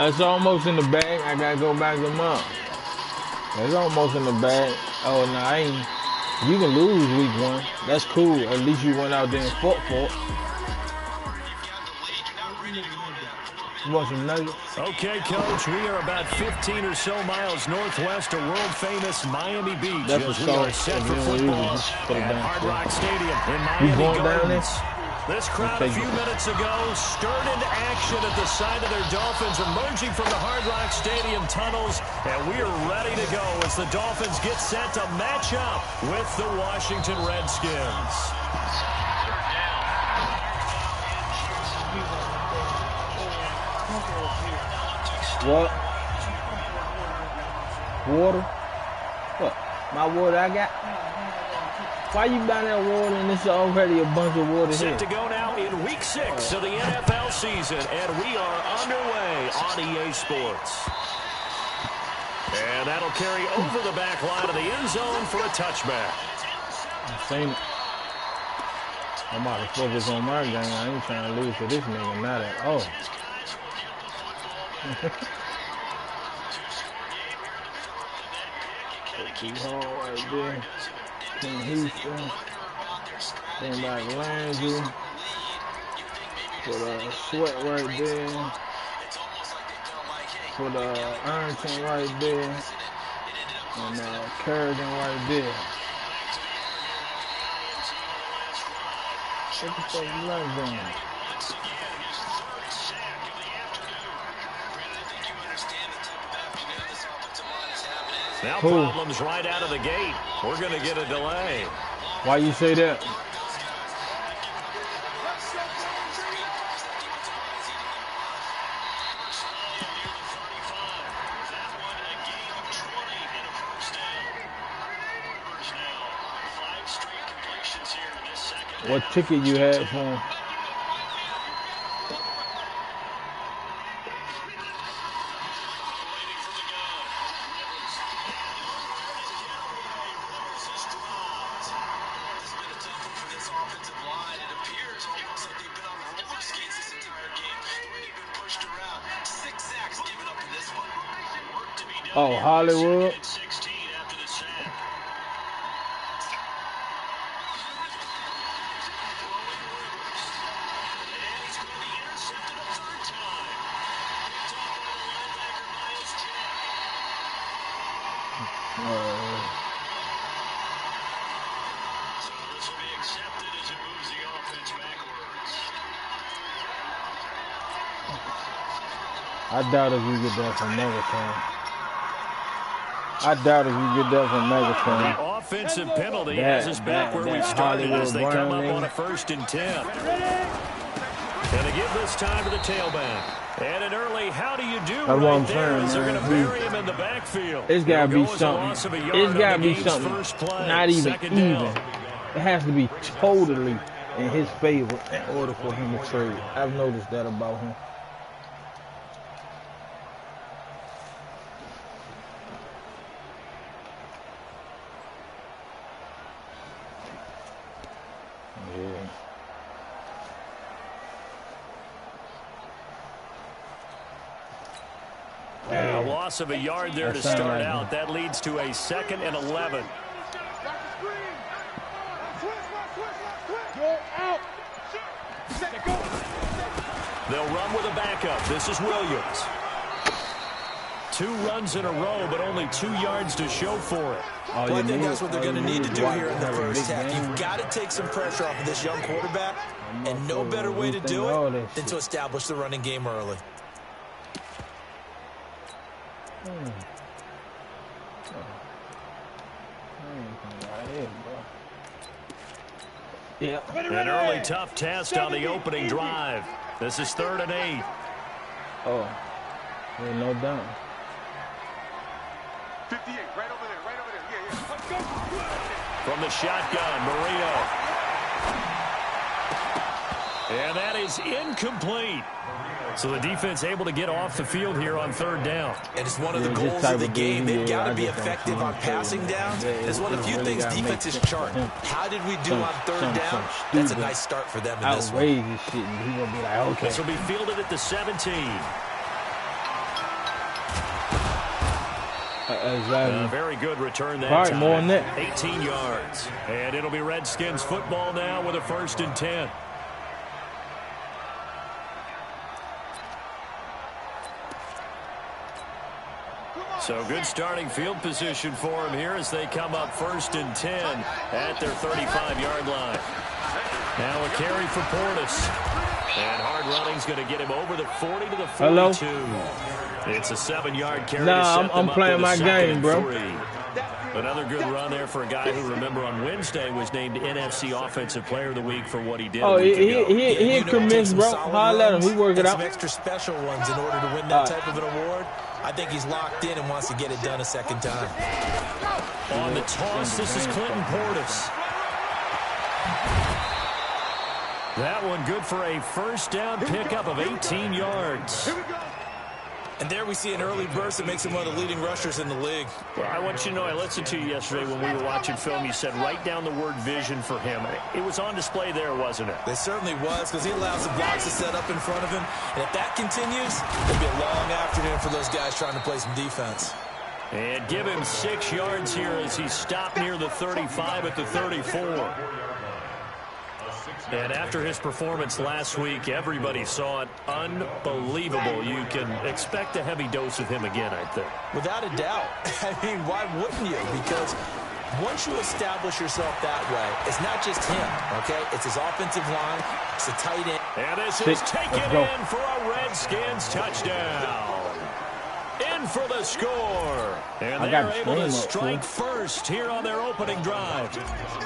It's almost in the bag. I gotta go back them up. It's almost in the bag. Oh, no, I ain't. You can lose week 1. That's cool. At least you went out there and fought for it. You want some nuggets? Okay, Coach, we are about 15 or so miles northwest of world-famous Miami Beach as we are set for football at Hard Rock Stadium in Miami Gardens. This crowd a few minutes ago stirred into action at the side of their Dolphins emerging from the Hard Rock Stadium tunnels, and we are ready to go as the Dolphins get set to match up with the Washington Redskins. What? Water? What? My water I got? Why you buying that water and it's already a bunch of water here? Set to go now in week 6 of the NFL season, and we are underway on EA Sports. And that'll carry over the back line of the end zone for a touchback. I've seen it. I'm about to focus on my game. I ain't trying to lose to this nigga, not at all. Too hard right there. King Houston. Then back Landry. Put a Sweat right there. Put Arrington right there. And Kerrigan right there. What the fuck is that doing? Now problems right out of the gate. We're going to get a delay. Why you say that? What ticket you had for him? Oh, Hollywood. I doubt if you get that from Megatron. I doubt if you get that from Megatron. The offensive penalty has us back where we started as they come up on a 1st and 10. And they give this time to the tailback. And an early how do you do right there as they're going to bury him in the backfield. It's got to be something. It's got to be something not even even. It has to be totally in his favor in order for him to trade. I've noticed that about him. A loss of a yard there to start out. That leads to a 2nd and 11. They'll run with a backup. This is Williams. 2 runs in a row, but only 2 yards to show for it. Well, I think that's what they're going to need to do here in the first half. You've got to take some pressure off of this young quarterback, and no better way to do it than to establish the running game early. Yeah. An early tough test on the opening drive. This is 3rd and 8. Oh, there's no doubt. 58, right over there, right over there. Yeah. Let's go. From the shotgun, Marino. And that is incomplete. So the defense able to get off the field here on 3rd down. And it's one of the goals of the game. They've got to be effective on passing downs. It's one of the few things defenses chart. How did we do on 3rd down? That's a nice start for them in this one. Outrageous shit. And he's going to be like, okay. This will be fielded at the 17. Very good return that time. More than that. 18 yards. And it'll be Redskins football now with a 1st and 10. So good starting field position for him here as they come up 1st and 10 at their 35-yard line. Now a carry for Portis. And hard running's going to get him over the 40 to the 42. Hello? It's a 7-yard carry. Nah, I'm playing my game, bro. 3. Another good run there for a guy who, remember, on Wednesday was named NFC Offensive Player of the Week for what he did. Oh, he convinced, bro. Holla at him. He work it out. Some extra special ones in order to win that type of an award. I think he's locked in and wants to get it done a 2nd time. On the toss, this is Clinton Portis. That one good for a 1st down pickup of 18 yards. And there we see an early burst that makes him one of the leading rushers in the league. Well, I want you to know, I listened to you yesterday when we were watching film. You said write down the word vision for him. It was on display there, wasn't it? It certainly was, because he allows the blocks to set up in front of him. And if that continues, it'll be a long afternoon for those guys trying to play some defense. And give him 6 yards here as he stopped near the 35 at the 34. And after his performance last week, everybody saw it. Unbelievable. You can expect a heavy dose of him again, I think. Without a doubt. I mean, why wouldn't you? Because once you establish yourself that way, it's not just him, okay? It's his offensive line. It's a tight end. And this is taken in for a Redskins touchdown. In for the score. And they're able to strike first here on their opening drive.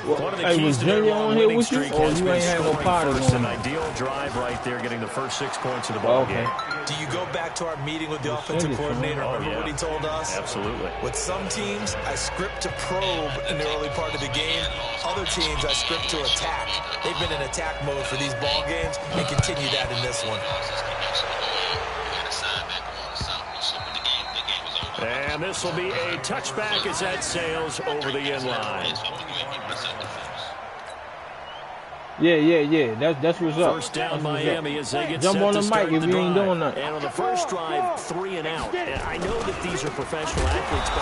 One of the keys to their long winning streak has been scoring first. An ideal drive right there, getting the first 6 points of the ball game. Do you go back to our meeting with the offensive coordinator? Remember what he told us? Absolutely. With some teams, I script to probe in the early part of the game. Other teams, I script to attack. They've been in attack mode for these ball games and continue that in this one. And this will be a touchback as that sails over the end line. Yeah. That's what's up. 1st down Miami as they get jump set on to the start mic if the you ain't drive. doing nothing. And on the first drive, 3 and out. And I know that these are professional athletes, but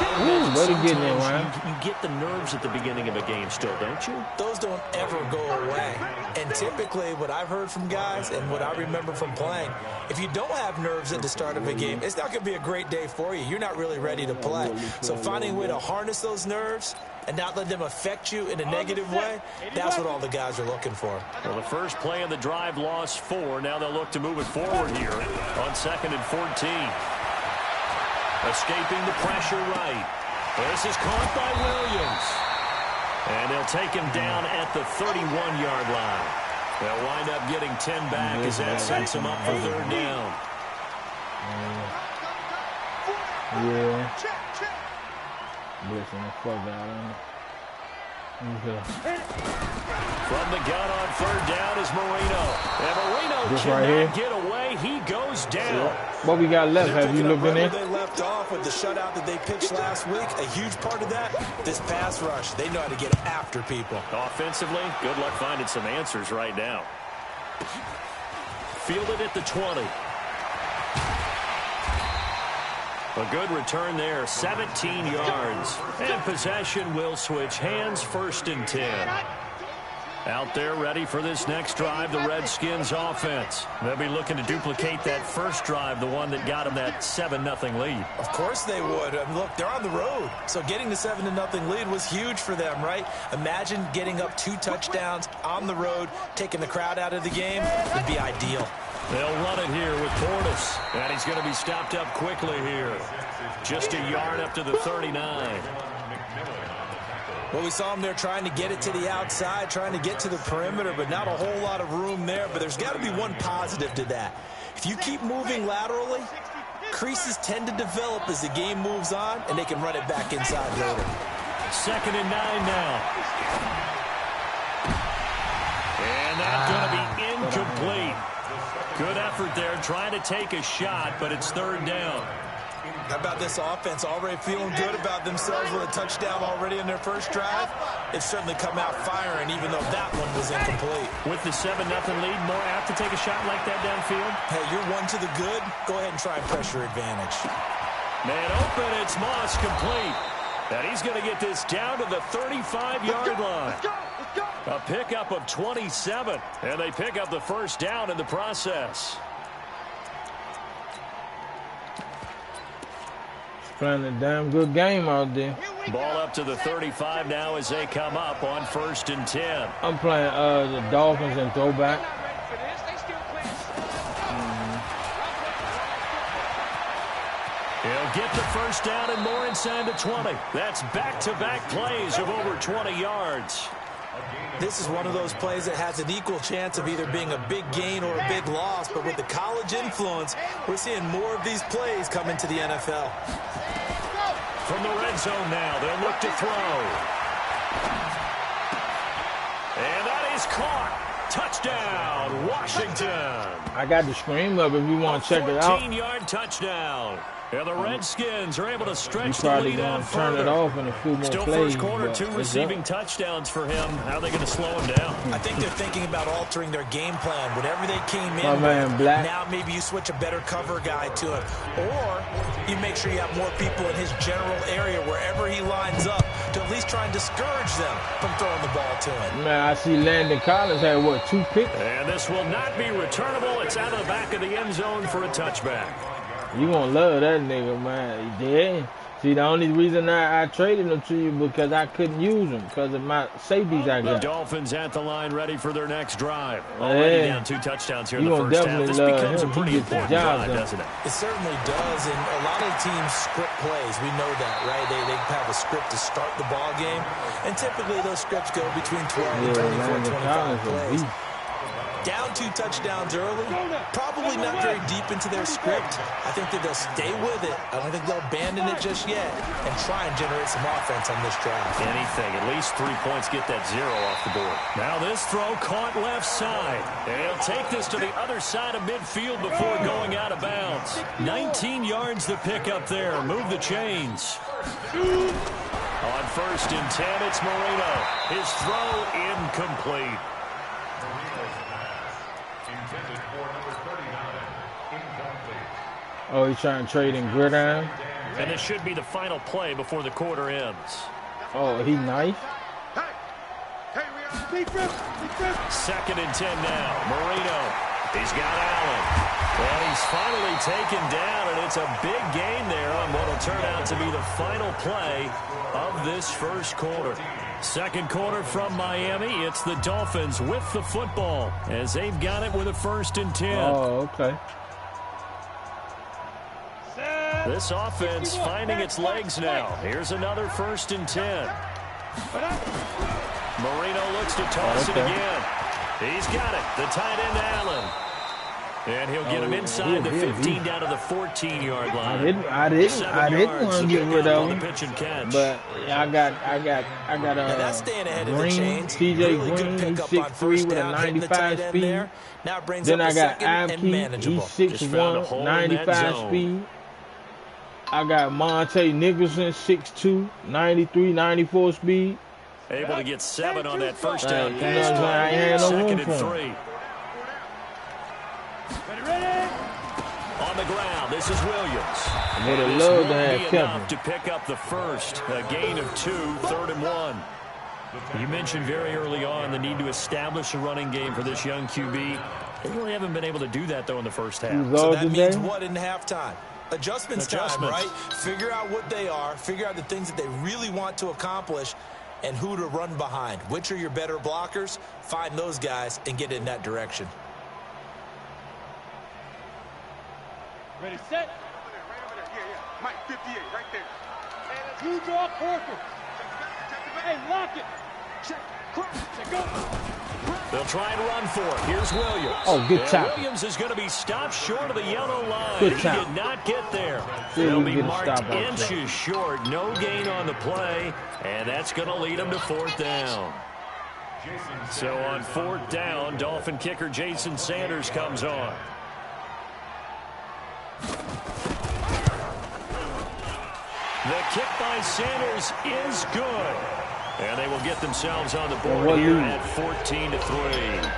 sometimes you get the nerves at the beginning of a game still, don't you? Those don't ever go away. And typically what I've heard from guys and what I remember from playing, if you don't have nerves at the start of a game, it's not going to be a great day for you. You're not really ready to play. So finding a way to harness those nerves and not let them affect you in a negative way, that's what all the guys are looking for. Well, the first play of the drive lost 4. Now they'll look to move it forward here on 2nd and 14. Escaping the pressure right. This is caught by Williams. And they'll take him down at the 31-yard line. They'll wind up getting 10 back as that sets them up for 3rd down. Yeah. Blitzing the fuck out of him. From the gun on 3rd down is Marino. And Marino cannot get away. He goes down. What we got left? Have you looked in there? They left off with the shutout that they pitched last week. A huge part of that, this pass rush. They know how to get after people. Offensively, good luck finding some answers right now. Fielded at the 20. A good return there, 17 yards. And possession will switch hands, 1st and 10. Out there ready for this next drive, the Redskins offense. They'll be looking to duplicate that first drive, the one that got them that 7-0 lead. Of course they would. I mean, look, they're on the road. So getting the 7-0 lead was huge for them, right? Imagine getting up 2 touchdowns on the road, taking the crowd out of the game would be ideal. They'll run it here with Portis. And he's going to be stopped up quickly here. Just a yard up to the 39. Well, we saw him there trying to get it to the outside, trying to get to the perimeter, but not a whole lot of room there. But there's got to be one positive to that. If you keep moving laterally, creases tend to develop as the game moves on, and they can run it back inside later. 2nd and 9 now. And that's going to be incomplete. Good effort there, trying to take a shot, but it's third down. How about this offense already feeling good about themselves with a touchdown already in their first drive? They've certainly come out firing, even though that one was incomplete. With the 7-0 lead, more apt to take a shot like that downfield? Hey, you're one to the good. Go ahead and try and pressure advantage. Man open, it's Moss complete. And he's going to get this down to the 35-yard line. A pickup of 27, and they pick up the first down in the process. Playing a damn good game out there. Ball up to the 35 now as they come up on 1st and 10. I'm playing the Dolphins and throwback. He'll get the first down and more inside the 20. That's back-to-back plays of over 20 yards. This is one of those plays that has an equal chance of either being a big gain or a big loss, but with the college influence, we're seeing more of these plays come into the NFL. From the red zone now, they'll look to throw. And that is caught. Touchdown, Washington. I got the screen up if you want to check it out. 14-yard touchdown. And the Redskins are able to stretch the probably lead out turn further. it off in a few more Still plays, first quarter, 2 receiving touchdowns for him. How are they going to slow him down? I think they're thinking about altering their game plan. Whatever they came in My man with, Black. now maybe you switch a better cover guy to him. Or you make sure you have more people in his general area wherever he lines up to at least try and discourage them from throwing the ball to him. Man, I see Landon Collins had, what, 2 picks? And this will not be returnable. It's out of the back of the end zone for a touchback. You gonna love that nigga, man. Yeah. See, the only reason I traded him to you because I couldn't use him because of my safeties I The got. Dolphins at the line ready for their next drive. Already down 2 touchdowns here in the first half. This love becomes him. a pretty important drive, doesn't it? It certainly does, and a lot of teams script plays. We know that, right? They have a script to start the ball game, and typically those scripts go between 12 and 24, 25 plays. Down 2 touchdowns early, probably not very deep into their script. I think that they'll stay with it. I don't think they'll abandon it just yet and try and generate some offense on this drive. Anything, at least 3 points, get that 0 off the board. Now this throw caught left side. And he'll take this to the other side of midfield before going out of bounds. 19 yards to pick up there. Move the chains. On 1st and 10, it's Marino. His throw incomplete. Oh, he's trying to trade in gridiron? And this should be the final play before the quarter ends. Oh, he nice? Second and 10 now. Marino. He's got Allen. And he's finally taken down, and it's a big gain there on what will turn out to be the final play of this first quarter. Second quarter from Miami. It's the Dolphins with the football as they've got it with a 1st and 10. Oh, okay. This offense finding its legs now. Here's another 1st and 10. Marino looks to toss it again. He's got it. The tight end, Allen. And he'll get him inside the 15 down to the 14-yard line. I didn't want to get rid of him, pitch and catch. but I got that's staying ahead of the Green, chains. TJ Really Green, good he's pickup on 6'3" first with a down, hitting the 95 tight end speed. there. Now it brings Then up I a got second and Abke, manageable. he's 6'1", 95 speed. I got Monte Nicholson, 6'2", 93, 94 speed. Able to get 7 on that first down You know pass. what I'm saying? I ain't had no Second room for and him. 3. On the ground, this is Williams. Would have This loved to won't have be kept enough him. to pick up the first. A gain of 2, 3rd and 1. You mentioned very early on the need to establish a running game for this young QB. They really haven't been able to do that, though, in the first half. So that means what in halftime? Adjustments time, right? Figure out what they are. Figure out the things that they really want to accomplish and who to run behind. Which are your better blockers? Find those guys and get in that direction. Ready, set. Right over there. Yeah. Mike, 58, right there. Hey, you draw Corker. Hey, lock it. Check. Check, go. They'll try and run for it. Here's Williams. Oh, good tackle. Williams is going to be stopped short of the yellow line. Good He tackle. did not get there. Yeah, They'll we be get a marked stop out inches there. short. No gain on the play, and that's going to lead them to 4th down. So on 4th down, Dolphin kicker Jason Sanders comes on. The kick by Sanders is good. And they will get themselves on the board here at 14-3.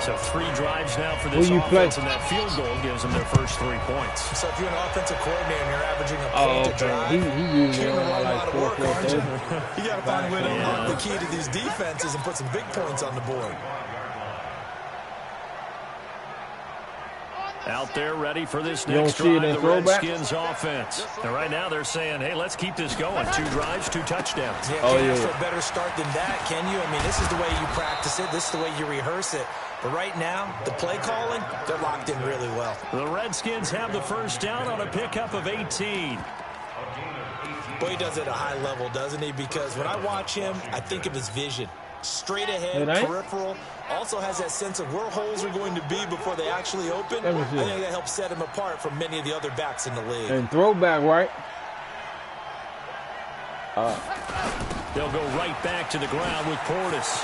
So 3 drives now for this offense, and that field goal gives them their first 3 points. So if you're an offensive coordinator and you're averaging a point to drive, he usually on like 4 you got to find a way to unlock the key to these defenses and put some big points on the board. Out there ready for this next drive, the Redskins offense. And right now they're saying, hey, let's keep this going. 2 drives, 2 touchdowns. Yeah, can't ask for a better start than that, can you? I mean, this is the way you practice it. This is the way you rehearse it. But right now, the play calling, they're locked in really well. The Redskins have the first down on a pickup of 18. Boy, he does it at a high level, doesn't he? Because when I watch him, I think of his vision. Straight ahead, peripheral. Also has that sense of where holes are going to be before they actually open. I think that helps set him apart from many of the other backs in the league. And throwback, right? They'll go right back to the ground with Portis.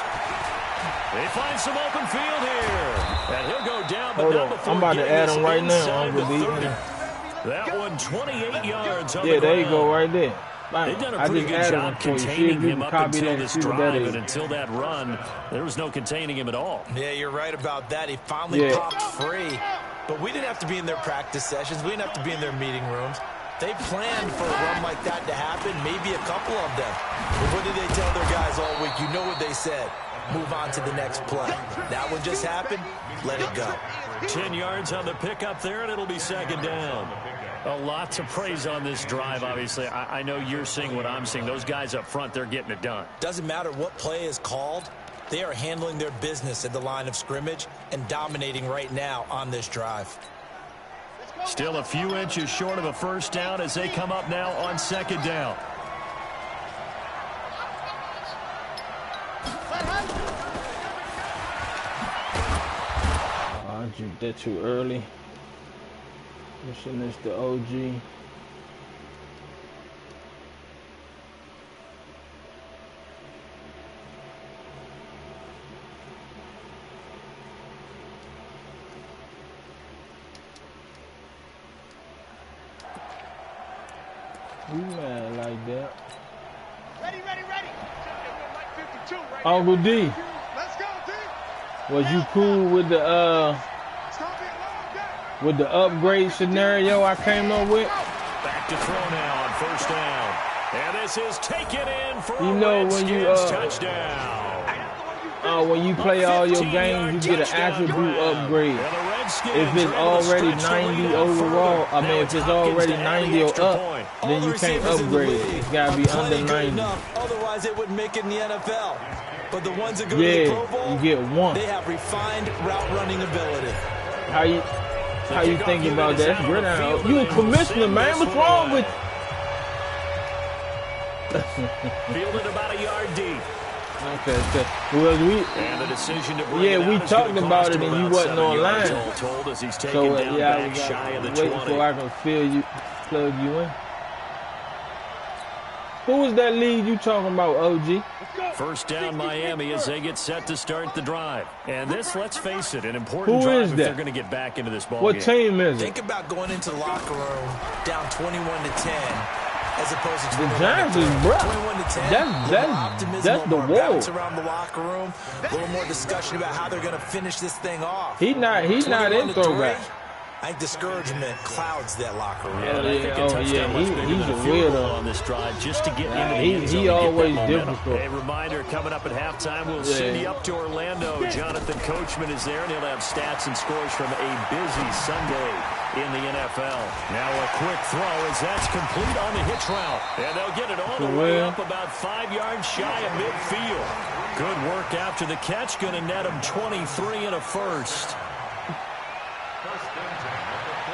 They find some open field here. And he'll go down, but not before I'm about to add him right now. That one 28 yards on the ground. There you go, right there. They've done a pretty good job containing him up until this drive, and until that run, there was no containing him at all. Yeah, you're right about that. He finally popped free. But we didn't have to be in their practice sessions. We didn't have to be in their meeting rooms. They planned for a run like that to happen, maybe a couple of them. But what did they tell their guys all week? You know what they said. Move on to the next play. That one just happened. Let it go. 10 yards on the pickup there, and it'll be second down. A lot to praise on this drive, obviously. I know you're seeing what I'm seeing. Those guys up front, they're getting it done. Doesn't matter what play is called. They are handling their business at the line of scrimmage and dominating right now on this drive. Still a few inches short of a first down as they come up now on second down. I juked that too early. Missing this the OG. You mad like that? Ready. Uncle D. Let's go, D. Was you cool with the upgrade scenario I came up with? Back to throw now on first down. And this is taken in for you know when you touchdown. When you play all your games, you get an attribute upgrade. If it's already 90 overall, if it's already 90 or up, then you can't upgrade it. It's got to be under 90. Otherwise, it wouldn't make it in the NFL. But the ones that go to the Pro Bowl, you get 1. They have refined route running ability. How you think about that? You a commissioner, man. What's wrong with you? Fielded about a yard deep. Okay. Well, we talked about it and you wasn't online. So I was waiting so I can plug you in. Who was that lead you talking about, OG? First down Miami as they get set to start the drive. And this, let's face it, an important drive if they're going to get back into this ball game. What team is it? Think about going into the locker room down 21-10. As opposed to the Giants is bro. 21-10. That's the wall. Around the locker room. A little more discussion about how they're going to finish this thing off. He's not in throwback. I think discouragement clouds that locker room. He's a weirdo on this drive just to get into the end zone. He always difficult. A reminder coming up at halftime. We'll send you up to Orlando. Jonathan Coachman is there, and he'll have stats and scores from a busy Sunday in the NFL. Now a quick throw as that's complete on the hitch route. And they'll get it all the way up about 5 yards shy of midfield. Good work after the catch. Going to net him 23 and a first.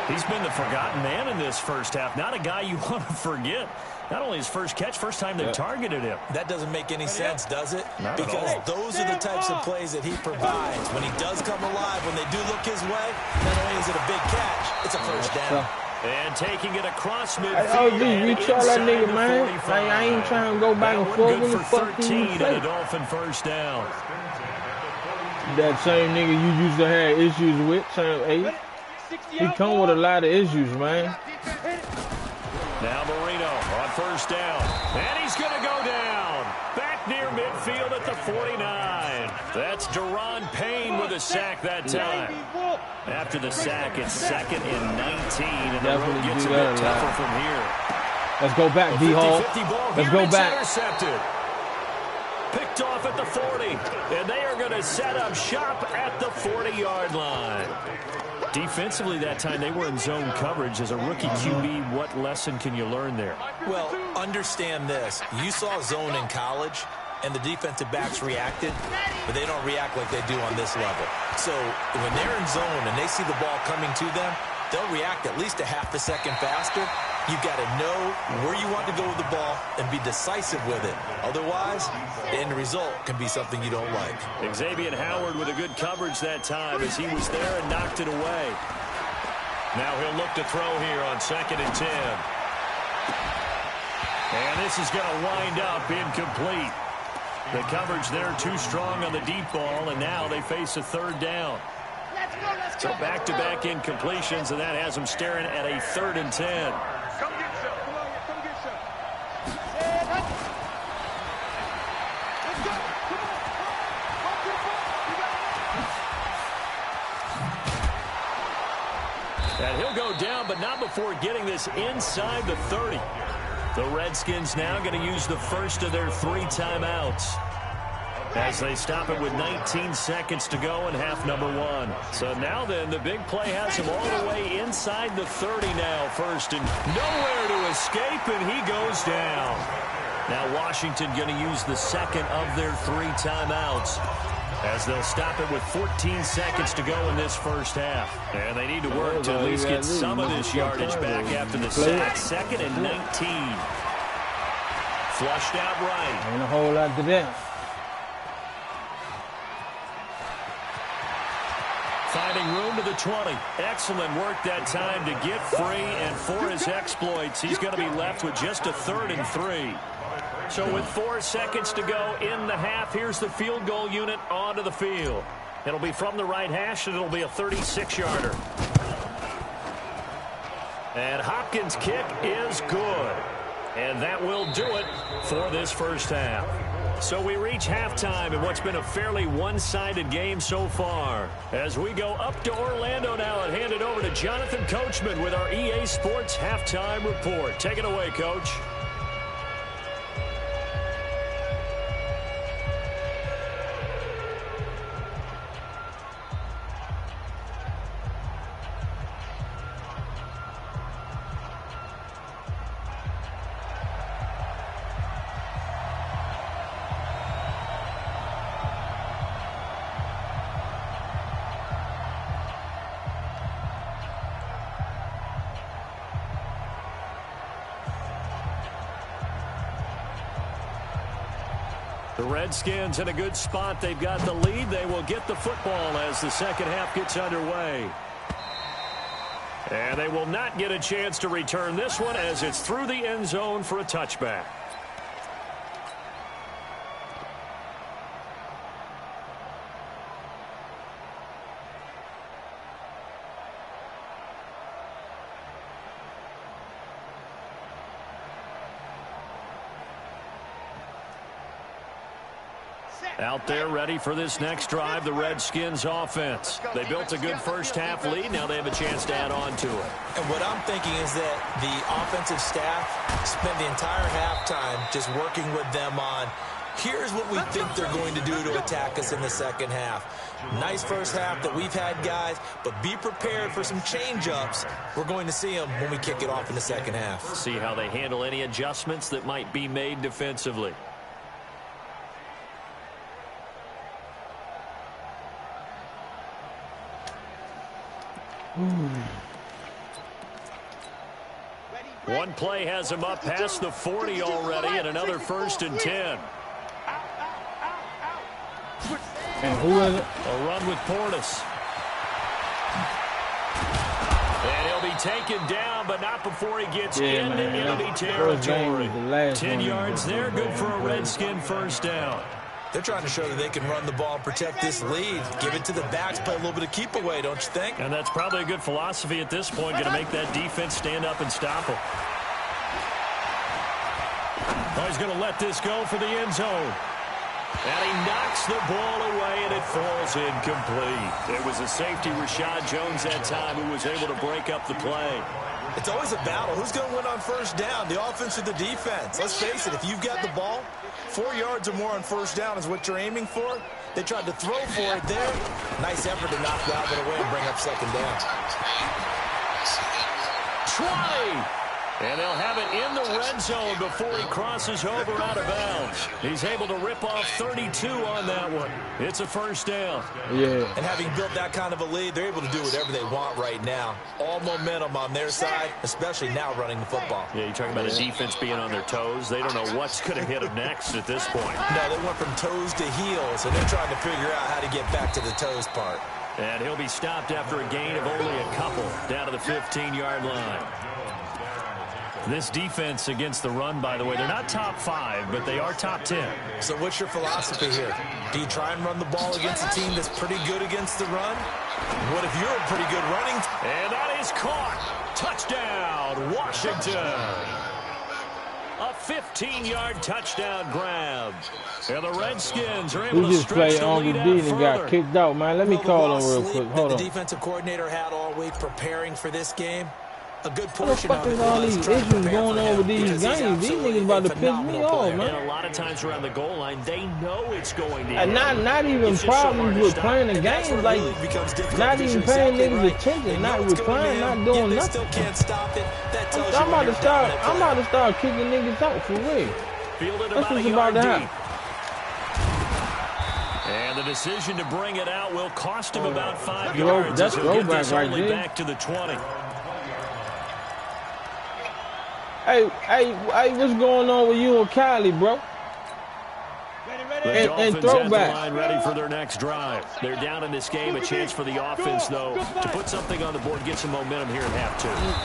He's been the forgotten man in this first half. Not a guy you want to forget. Not only his first catch, first time they've targeted him. That doesn't make any sense, does it? Because those are the types of plays that he provides. When he does come alive, when they do look his way, not only is it a big catch, it's a first down. And taking it across midfield. Oh, dude, you tell that nigga, man. I ain't trying to go back and forth with the fuck 13 and a Dolphin first down. That same nigga you used to have issues with, same 8. He come with a lot of issues, man. Now Marino on first down. And he's going to go down. Back near midfield at the 49. That's Deron Payne with a sack that time. After the sack, it's 2nd and 19. And the road gets a bit tougher from here. Let's go back, D-Hall. Let's go back. Intercepted. Picked off at the 40. And they are going to set up shop at the 40-yard line. Defensively that time, they were in zone coverage. As a rookie QB, what lesson can you learn there? Well, understand this. You saw zone in college, and the defensive backs reacted, but they don't react like they do on this level. So when they're in zone and they see the ball coming to them, they'll react at least a half a second faster. You've got to know where you want to go with the ball and be decisive with it. Otherwise, the end result can be something you don't like. Xavier Howard with a good coverage that time as he was there and knocked it away. Now he'll look to throw here on 2nd and 10. And this is going to wind up incomplete. The coverage there too strong on the deep ball, and now they face a 3rd down. So back-to-back incompletions, and that has them staring at a 3rd and 10. Come get some. Come on, come get some. Let's go. Come on. And he'll go down, but not before getting this inside the 30. The Redskins now going to use the first of their 3 timeouts as they stop it with 19 seconds to go in half number 1. So now then, the big play has him all the way inside the 30 now. First and nowhere to escape, and he goes down. Now Washington going to use the second of their 3 timeouts as they'll stop it with 14 seconds to go in this first half. And they need to work to at least get some of this yardage back after the sack. 2nd and 19. Flushed out right. Ain't a whole lot to that. Finding room to the 20. Excellent work that time to get free, and for his exploits, he's going to be left with just a 3rd and 3. So with 4 seconds to go in the half, here's the field goal unit onto the field. It'll be from the right hash, and it'll be a 36-yarder. And Hopkins' kick is good. And that will do it for this first half. So we reach halftime in what's been a fairly one-sided game so far. As we go up to Orlando now and hand it over to Jonathan Coachman with our EA Sports Halftime Report. Take it away, Coach. The Redskins in a good spot. They've got the lead. They will get the football as the second half gets underway. And they will not get a chance to return this one as it's through the end zone for a touchback. Out there ready for this next drive, the Redskins offense. They built a good first half lead. Now they have a chance to add on to it. And what I'm thinking is that the offensive staff spent the entire halftime just working with them on, here's what we think they're going to do to attack us in the second half. Nice first half that we've had, guys, but be prepared for some change-ups. We're going to see them when we kick it off in the second half. See how they handle any adjustments that might be made defensively. One play has him up past the 40 already, and another 1st and 10. And who is it? A run with Portis. And he'll be taken down, but not before he gets into enemy territory. 10 yards there, good for a Redskin first down. They're trying to show that they can run the ball and protect this lead. Give it to the backs, play a little bit of keep away, don't you think? And that's probably a good philosophy at this point, going to make that defense stand up and stop them. Oh, he's going to let this go for the end zone. And he knocks the ball away, and it falls incomplete. It was a safety, Rashad Jones, that time, who was able to break up the play. It's always a battle. Who's going to win on first down, the offense or the defense? Let's face it, if you've got the ball, 4 yards or more on first down is what you're aiming for. They tried to throw for it there. Nice effort to knock that one away and bring up second down. Try! And they'll have it in the red zone before he crosses over out of bounds. He's able to rip off 32 on that one. It's a first down. Yeah. And having built that kind of a lead, they're able to do whatever they want right now. All momentum on their side, especially now running the football. Yeah, you're talking about the defense being on their toes. They don't know what's going to hit them next at this point. No, they went from toes to heels, and they're trying to figure out how to get back to the toes part. And he'll be stopped after a gain of only a couple down to the 15-yard line. This defense against the run, by the way, they're not top 5, but they are top 10. So what's your philosophy here? Do you try and run the ball against a team that's pretty good against the run? What if you're a pretty good running? And that is caught. Touchdown, Washington. A 15-yard touchdown grab. And the Redskins are able to stretch the lead out and got kicked out, man. Let me call him real quick. Hold on. The defensive coordinator had all week preparing for this game. A good portion of it all these issues going on with these games. These niggas about to piss me off, man. And a lot of times around the goal line, they know it's going to and not even problems with playing the game, like not even paying niggas attention, not replying, not doing nothing. I'm about to start kicking niggas out for real. That's what's about to happen. And the decision to bring it out will cost him about 5 yards. That's throwback right there. Back to the 20. Hey, what's going on with you and Kylie, bro? And throwback. Ready for their next drive. They're down in this game. A chance for the offense, though, to put something on the board, get some momentum here in half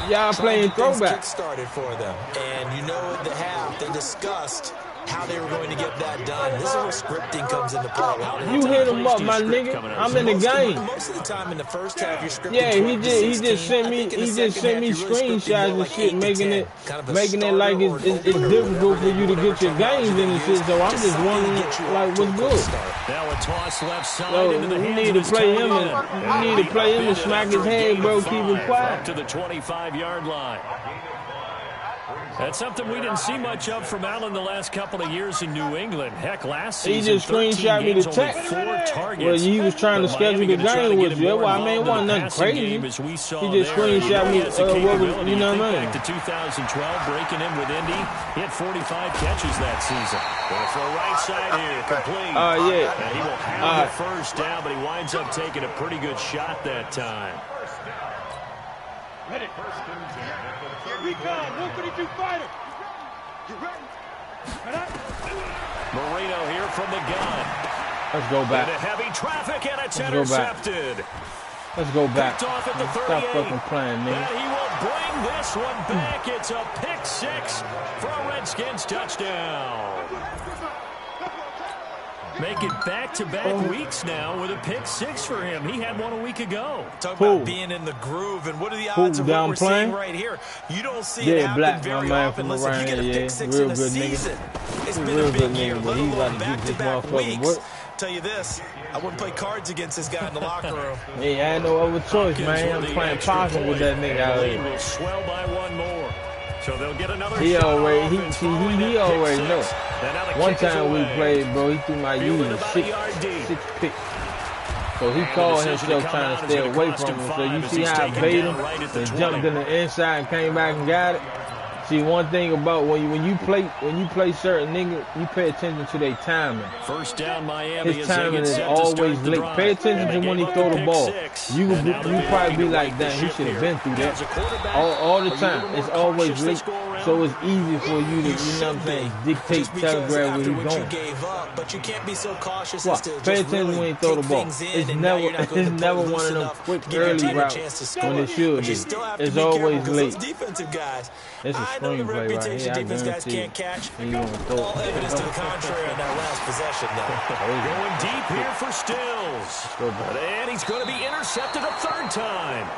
2. Y'all playing throwback. Started for them, and you know at the half they discussed how they were going to get that done. This is where scripting comes into play. You hit him up, my nigga. I'm in the game. Most of the time in the first half, you're scripting. Yeah, he just sent me screenshots and shit, making it like it's difficult for you to get your games in and shit. So I'm just wondering, like, what's good? Now a toss left side into the hands you need to play him and smack his head, bro. Keep him quiet. To the 25-yard line. That's something we didn't see much of from Allen the last couple of years in New England. Heck, last season, he just screenshot me the text. 4 targets. Well, he was trying to schedule the game with you. Well, I mean, it wasn't nothing crazy. He just screenshot me what was, you know what I mean? Back to 2012, breaking in with Indy. He had 45 catches that season. Going for a right side here, complete. Yeah. And he will have the first down, but he winds up taking a pretty good shot that time. Ready. Recon, 132 fighter. You ready? Marino here from the gun. Let's go back. Into heavy traffic, and it's intercepted. Let's go back. Off at the 38. Stop fucking playing, nigga. And he will bring this one back. It's a pick 6 for a Redskins touchdown. Make it back-to-back weeks now with a pick 6 for him. He had one a week ago. Talk about being in the groove, and what are the odds of what we're seeing right here? You don't see it happen very often. Listen, you get a pick 6 in a season. It's been a big year, let alone back-to-back weeks. Tell you this, I wouldn't play cards against this guy in the locker room. Hey, I had no other choice, man. I'm playing possum with that nigga out here. Will swell by one more. So they'll get another he shot. Already know. One time we played, bro, he threw my user 6 picks. So he called himself trying to stay away from him. So you see how I bait him and jumped in the inside and came back and got it? See, one thing about when you play certain niggas, you pay attention to their timing. First down, Miami. His timing is always late. Pay attention to when he throw the ball. You probably be like, damn, he should have been through that. All the time. It's always late. So it's easy for you to, you know what I'm saying, dictate, telegraph where he's going. But you can't be so cautious. Pay attention when he throw the ball. It's never one of them quick early routes when it should be. It's always late. It's a I know the reputation defense guys can't catch. All evidence to the contrary on that last possession, though. Going deep here for Stills. And he's going to be intercepted a third time.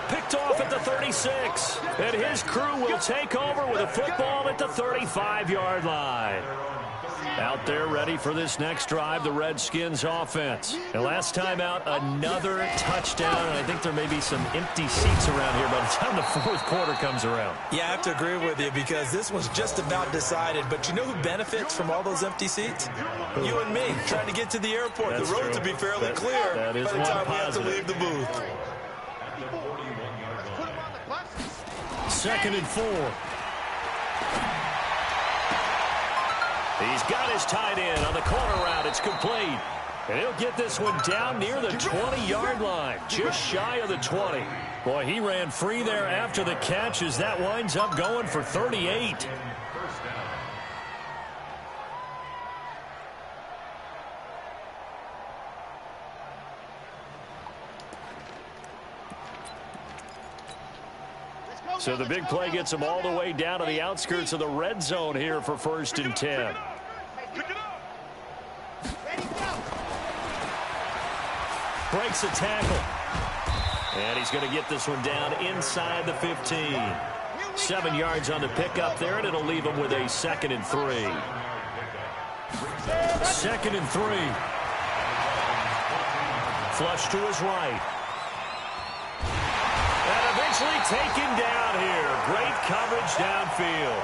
Picked off at the 36. And his crew will take over with a football at the 35-yard line. Out there ready for this next drive, the Redskins offense. And last time out, another touchdown. And I think there may be some empty seats around here by the time the fourth quarter comes around. Yeah, I have to agree with you because this was just about decided. But you know who benefits from all those empty seats? You and me, trying to get to the airport. That's the road true. to be fairly clear that is by the time positive. we have to leave the booth. 2nd and 4. He's got his tight end on the corner route. It's complete. And he'll get this one down near the 20-yard line, just shy of the 20. Boy, he ran free there after the catch as that winds up going for 38. So the big play gets him all the way down to the outskirts of the red zone here for 1st and 10. Breaks a tackle. And he's going to get this one down inside the 15. 7 yards on the pickup there, and it'll leave him with a 2nd and 3. 2nd and 3. Flush to his right. And eventually taken down here. Great coverage downfield.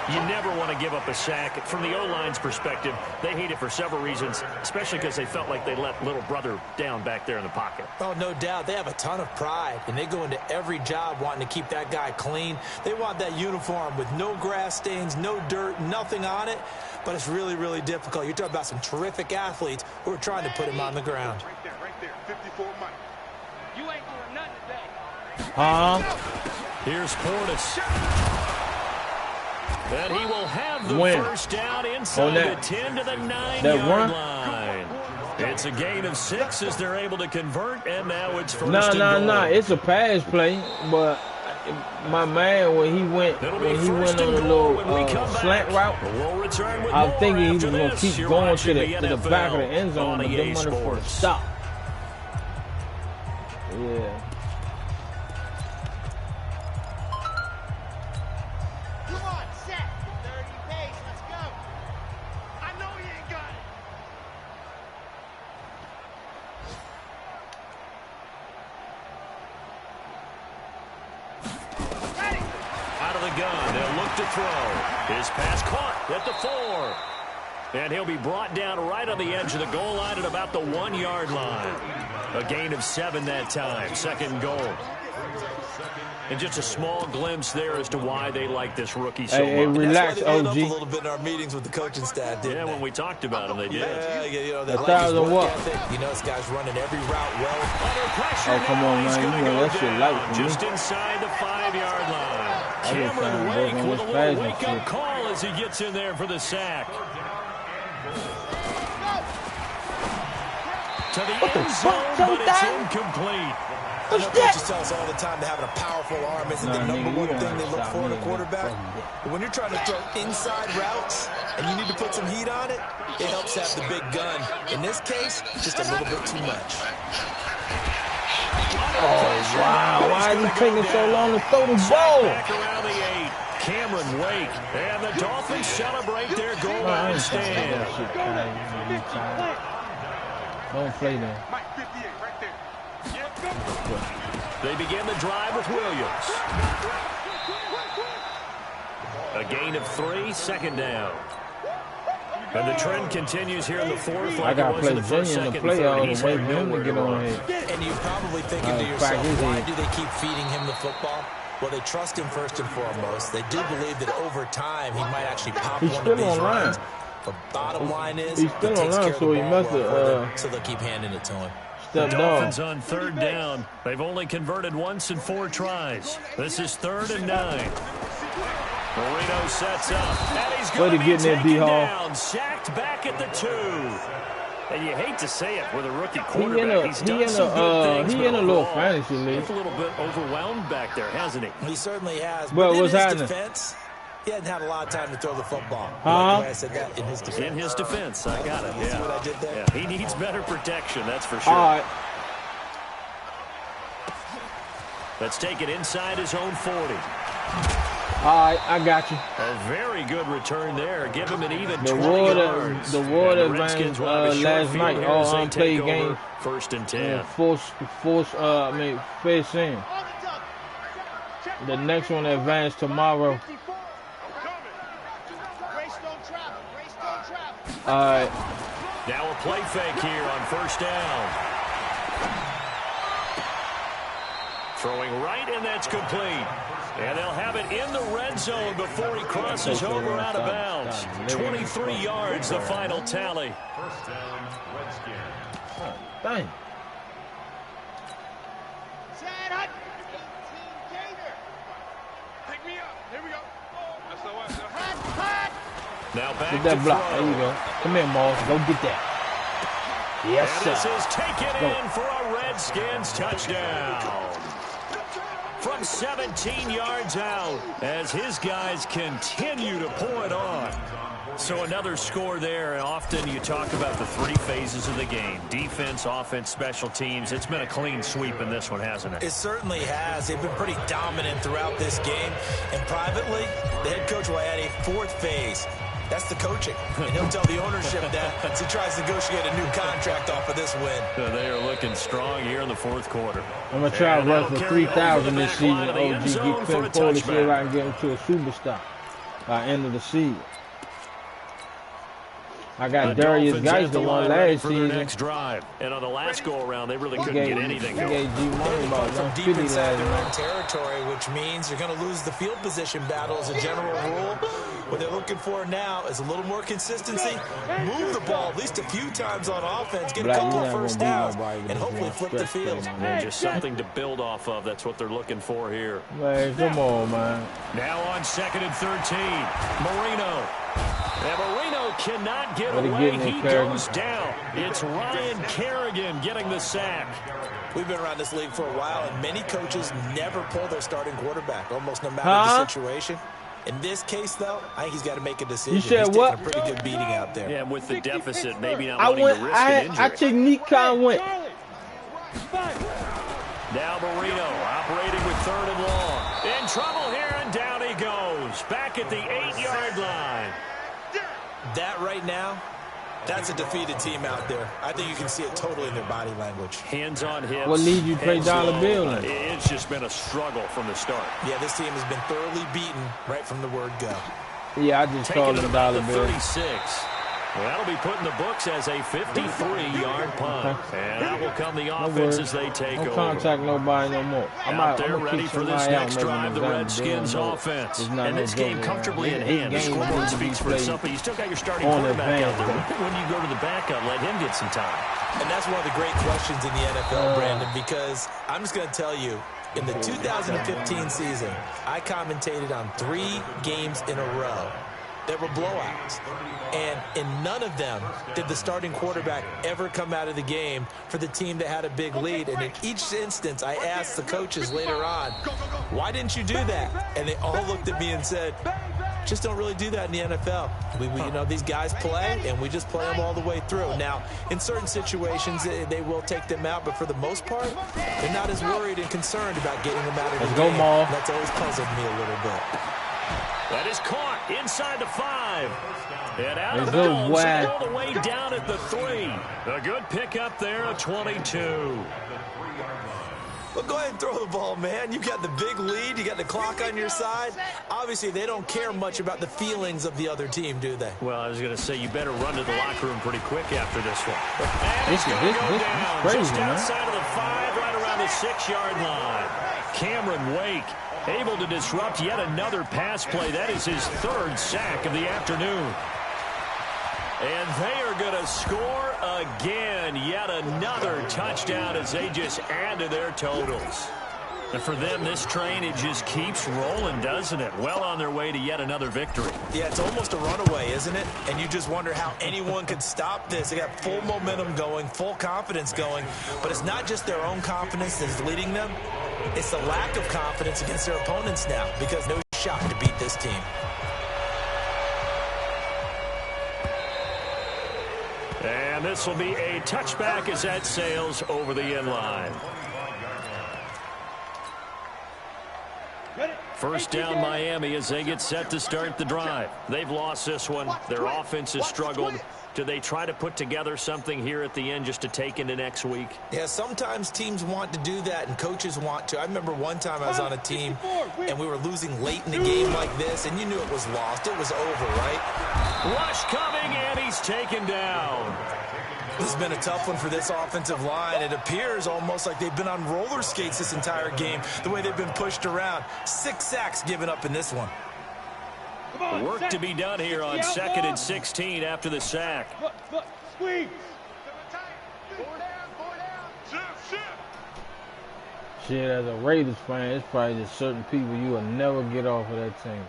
You never want to give up a sack. From the O-line's perspective, they hate it for several reasons, especially because they felt like they let little brother down back there in the pocket. Oh, no doubt. They have a ton of pride, and they go into every job wanting to keep that guy clean. They want that uniform with no grass stains, no dirt, nothing on it, but it's really, really difficult. You're talking about some terrific athletes who are trying to put him on the ground. Right there, 54 Mike. You ain't doing nothing today. Here's Portis. And he will have the first down inside the 10 to the 9-yard line. It's a gain of 6 as they're able to convert, and now it's first and goal. No. It's a pass play, but my man, when he went on a little slant route, I'm thinking he was going to keep going to the back of the end zone, but them motherfuckers stopped. Yeah. His pass caught at the 4. And he'll be brought down right on the edge of the goal line at about the 1-yard line. A gain of 7 that time. 2nd goal. And just a small glimpse there as to why they like this rookie so much. Hey, relax, OG. Up a little bit in our meetings with the coaching staff, didn't they? When we talked about them, they did. Yeah, you know, they like 1,000 his work what? ethic. You know, this guy's running every route well. Under pressure. Oh, come on, man. You know that shit light for me. Just inside the 5-yard line. Cameron Wake with a little wake-up call as he gets in there for the sack. To the end zone, but it's incomplete. I know coaches tell us all the time that having a powerful arm isn't the number one thing they look for in a quarterback. But when you're trying to throw inside routes and you need to put some heat on it, it helps have the big gun. In this case, just a little bit too much. Oh, wow. Why is he taking so long to throw the ball? Back around the 8. Cameron Wake. And the Dolphins celebrate their goal line stand. Don't play that. Mike 58, right there. They begin the drive with Williams. A gain of 3, 2nd down. And the trend continues here in the 4th. I got to play Virginia in the playoffs and wait for him to get on here. And you're probably thinking to yourself, why do they keep feeding him the football? Well, they trust him first and foremost. They do believe that over time he might actually pop one of these runs. But bottom line is, he's still online, so he must have. So they'll keep handing it to him. The Dolphins on 3rd down. They've only converted once in 4 tries. This is 3rd and 9. Marino sets up, and he's going to be taken down, sacked back at the 2. And you hate to say it with a rookie quarterback. He's done some good things, he in a little fantasy league. He's a little bit overwhelmed back there, hasn't he? He certainly has. But in what's his happening? defense, he hasn't had a lot of time to throw the football. Huh? The way I said that, in his defense. In his defense, I got it. You see what I did there? Yeah, he needs better protection, that's for sure. All right. Let's take it inside his own 40. All right, I got you. A very good return there. Give him an even The 20 yards. The water Redskins van will have a short last field night, here all as they unplayed take games. over 1st and 10. Face in. The next one advanced tomorrow. All right. Now a play fake here on 1st down. Throwing right, and that's complete. And they'll have it in the red zone before he crosses over out of bounds. 23 yards, the final tally. First down, Redskins. Dang. Pick me up. Here we go. That's the one. Now back Get that to block. throw. There you go. Come here, Moss. Go get that. Yes, And sir. this is taken Go. in for a Redskins touchdown. From 17 yards out as his guys continue to pour it on. So another score there, and often you talk about the 3 phases of the game. Defense, offense, special teams. It's been a clean sweep in this one, hasn't it? It certainly has. They've been pretty dominant throughout this game. And privately, the head coach will add a 4th phase. That's the coaching. And he'll tell the ownership that as he tries to negotiate a new contract off of this win. They are looking strong here in the 4th quarter. I'm going to try to run for that'll carry 3,000 over this the back line season. of the end OG, zone get for a Clint Foley, see if touchback. I can get him to a superstar by end of the season. I got The Darius Dolphins Geis, at the one line ready last for their season. next drive. And on the last go-around, they really He couldn't gave get anything G going. Money about From deep 150 inside last their own night. territory, which means you're going to lose the field position battle as a general rule. What they're looking for now is a little more consistency, move the ball at least a few times on offense, get a couple of first downs, and hopefully flip the field. And just something to build off of. That's what they're looking for here. Man, come on, man. Now on 2nd and 13, Marino. And Marino cannot get Better away. get in there, He Kerrigan. goes down. It's Ryan Kerrigan getting the sack. We've been around this league for a while, and many coaches never pull their starting quarterback, almost no matter the situation. In this case, though, I think he's got to make a decision. You said he's what? taking a pretty good beating out there. Yeah, with the deficit, maybe not I wanting went. to risk an injury. I think Nika went. Now Marino operating with 3rd and long. In trouble here, and down he goes. Back at the 8-yard line. That right now, that's a defeated team out there. I think you can see it totally in their body language. Hands on hips. What lead you play heads dollar low. bill in? It's just been a struggle from the start. Yeah, this team has been thoroughly beaten right from the word go. Yeah, I just Taking called it him about dollar the bill. 36. Well, that'll be put in the books as a 53-yard punt. And that will come the offense as they take Don't over. contact nobody no more. Out there ready for this next drive, the Redskins offense. And this game comfortably in hand. The scoreboard speaks for itself, but you still got your starting quarterback out there. When you go to the backup, let him get some time. And that's one of the great questions in the NFL, Brandon, because I'm just going to tell you, in the 2015 season, I commentated on 3 games in a row that were blowouts. And in none of them did the starting quarterback ever come out of the game for the team that had a big lead. And in each instance, I asked the coaches later on, why didn't you do that? And they all looked at me and said, just don't really do that in the NFL. We you know, these guys play, and we just play them all the way through. Now, in certain situations, they will take them out, but for the most part, they're not as worried and concerned about getting them out of the game. Let's go, Maul. That's always puzzled me a little bit. That is caught inside the 5. And out of Let's the go, goal, Wag. all the way down at the 3. A good pickup there, a 22. Well, go ahead and throw the ball, man. You got the big lead. You got the clock on your side. Obviously, they don't care much about the feelings of the other team, do they? Well, I was going to say, you better run to the locker room pretty quick after this one. And This it's going to go is down crazy, just man. outside of the 5, right around the 6-yard line. Cameron Wake able to disrupt yet another pass play. That is his 3rd sack of the afternoon. And they are going to score again. Yet another touchdown as they just add to their totals. And for them, this train, it just keeps rolling, doesn't it? Well on their way to yet another victory. Yeah, it's almost a runaway, isn't it? And you just wonder how anyone could stop this. They got full momentum going, full confidence going. But it's not just their own confidence that's leading them. It's the lack of confidence against their opponents now, because no shot to beat this team. And this will be a touchback as that sails over the end line. First down Miami as they get set to start the drive. They've lost this one. Their offense has struggled. Do they try to put together something here at the end just to take into next week? Yeah, sometimes teams want to do that and coaches want to. I remember one time I was on a team and we were losing late in the game like this, and you knew it was lost. It was over, right? Rush coming, and he's taken down. This has been a tough one for this offensive line. It appears almost like they've been on roller skates this entire game, the way they've been pushed around. 6 sacks given up in this one. Work to be done here on 2nd and 16 after the sack. Squeeze. Shit, as a Raiders fan, it's probably just certain people you will never get off of that team.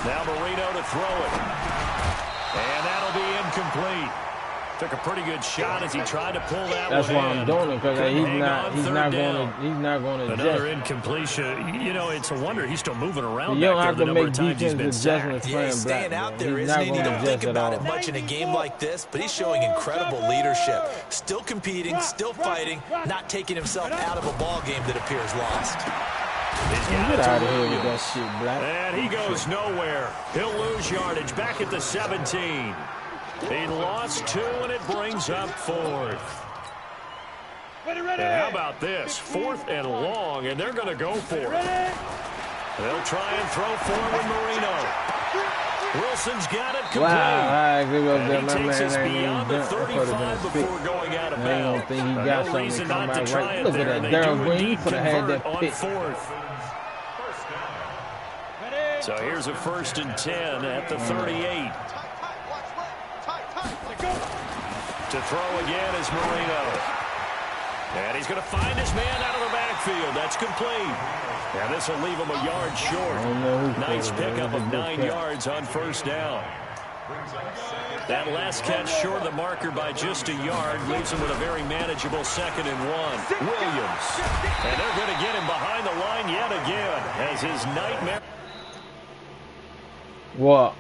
Now Marino to throw it. And that'll be incomplete. Took a pretty good shot as he tried to pull that That's one why I'm doing it, because he's not going to another incompletion. You know, it's a wonder he's still moving around. You don't have to make Yeah, defensive adjustments. he's staying out there, isn't he? You don't think about it much in a game like this, but he's showing incredible leadership. Still competing, still fighting, not taking himself out of a ball game that appears lost. Get out of here with that shit, Black. And he goes nowhere. He'll lose yardage back at the 17. He lost 2, and it brings up 4th. And how about this? 4th and long, and they're going to go for it. They'll try and throw forward Marino. Wilson's got it complete. Wow, and he takes us beyond the 35 before going out of bounds. I don't think he got No something reason to come not to out try right. it Look there. at that. They Darryl do Green indeed could have had convert that on pick. 4th. So here's a 1st and 10 at the 38. To throw again is Marino. And he's going to find his man out of the backfield. That's complete. And this will leave him a yard short. Nice pickup of 9 yards on 1st down. That last catch short of the marker by just a yard leaves him with a very manageable 2nd and 1. Williams. And they're going to get him behind the line yet again as his nightmare. What?